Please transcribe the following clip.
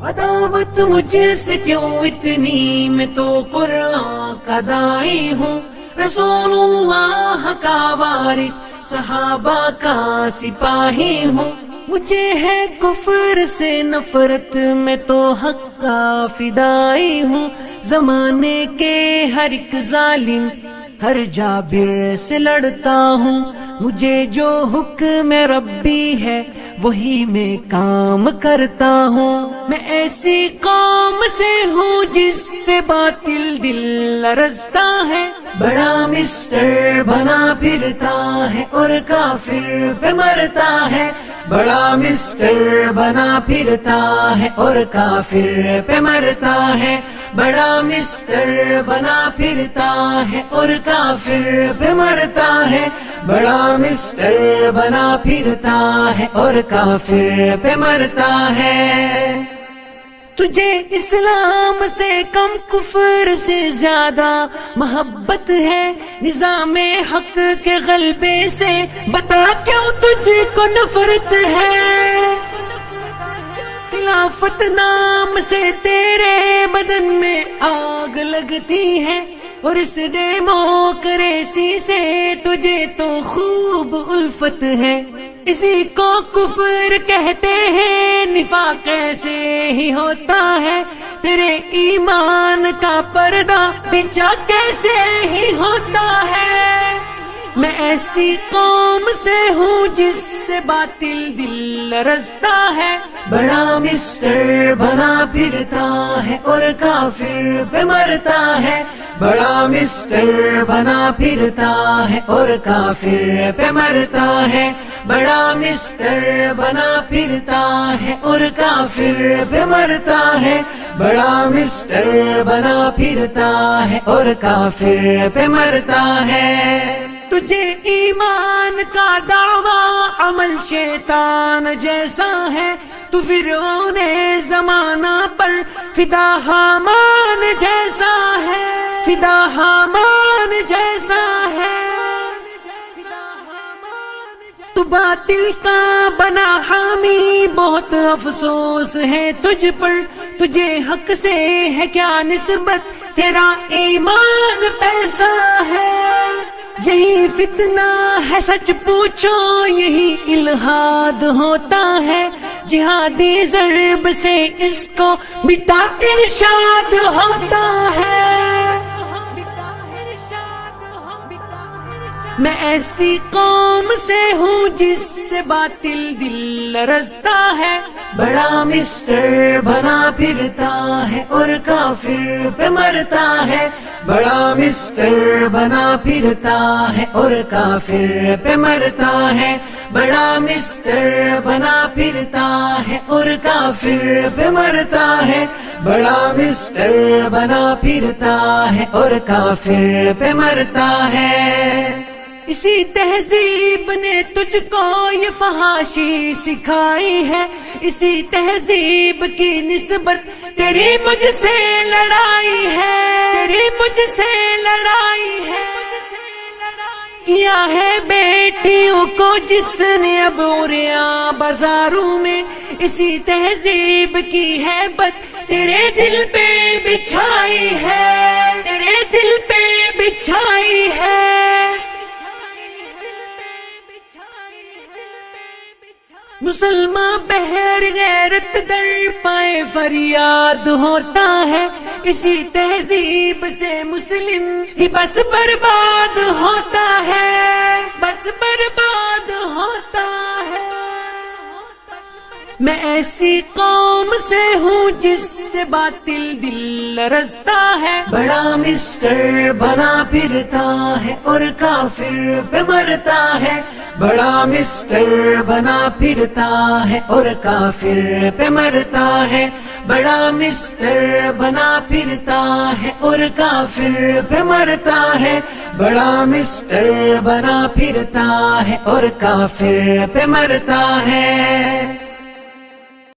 عداوت مجھ سے کیوں اتنی، میں تو قرآن کا داعی ہوں، رسول اللہ کا وارث، صحابہ کا سپاہی ہوں، مجھے ہے کفر سے نفرت، میں تو حق کا فدائی ہوں، زمانے کے ہر ایک ظالم ہر جابر سے لڑتا ہوں، مجھے جو حکم ربی ہے وہی میں کام کرتا ہوں، میں ایسی قوم سے ہوں جس سے باطل دل لرزتا ہے، بڑا مسٹر بنا پھرتا ہے اور کافر پہ مرتا ہے، بڑا مسٹر بنا پھرتا ہے اور کافر پہ مرتا ہے، بڑا مسٹر بنا پھرتا ہے اور کافر پہ مرتا ہے، بڑا مسٹر بنا پھرتا ہے اور کافر پہ مرتا ہے۔ تجھے اسلام سے کم کفر سے زیادہ محبت ہے، نظام حق کے غلبے سے بتا کیوں تجھ کو نفرت ہے، خلافت نام سے تیرے بدن میں آگ لگتی ہے، اور اس ڈیموکریسی سے تجھے تو خوب الفت ہے، اسی کو کفر کہتے ہیں، نفاق کیسے ہی ہوتا ہے، تیرے ایمان کا پردہ بچھا کیسے ہی ہوتا ہے، میں ایسی قوم سے ہوں جس سے باطل دل لرزتا ہے، بڑا مسٹر بنا پھرتا ہے اور کافر پہ مرتا ہے، بڑا مسٹر بنا پھرتا ہے اور کافر پہ مرتا ہے، بڑا مسٹر بنا پھرتا ہے اور کافر پہ مرتا ہے، بڑا مسٹر بنا پھرتا ہے اور کافر پہ مرتا ہے۔ تجھے ایمان کا دعویٰ عمل شیطان جیسا ہے، تو فرعون زمانہ پر فدا حامان جیسا ہے، فدا حامان جیسا ہے، تو باطل کا بنا حامی، بہت افسوس ہے تجھ پر، تجھے حق سے ہے کیا نسبت، تیرا ایمان پیسہ ہے، یہی فتنہ ہے سچ پوچھو، یہی الہاد ہوتا ہے، جہادی ضرب سے اس کو مٹا ارشاد ہوتا ہے، میں ایسی قوم سے ہوں جس سے باطل دل لرزتا ہے، بڑا مسٹر بنا پھرتا ہے اور کافر پہ مرتا ہے، بڑا مسٹر بنا پھرتا ہے اور کافر پہ مرتا ہے، بڑا مسٹر بنا پھرتا ہے اور کافر پہ مرتا ہے، بڑا مسٹر بنا پھرتا ہے اور کافر پہ مرتا ہے۔ اسی تہذیب نے تجھ کو یہ فحاشی سکھائی ہے، اسی تہذیب کی نسبت تیری مجھ سے لڑائی ہے، تیری مجھ سے لڑائی ہے، کیا ہے بیٹیوں کو جس نے اب عریاں بازاروں میں، اسی تہذیب کی ہے بت تیرے دل پہ بچھائی ہے، تیرے دل پہ بچھائی ہے، مسلمان بہر غیرت در پائے فریاد ہوتا ہے، اسی تہذیب سے مسلم ہی بس برباد ہوتا ہے، بس برباد ہوتا ہے، میں ایسی قوم سے ہوں جس سے باطل دل لرزتا ہے، بڑا مسٹر بنا پھرتا ہے اور کافر پہ مرتا ہے، بڑا مسٹر بنا پھرتا ہے اور کافر پہ مرتا ہے، بڑا مسٹر بنا پھرتا ہے اور کافر پہ مرتا ہے، بڑا مسٹر بنا پھرتا ہے اور کافر پہ مرتا ہے۔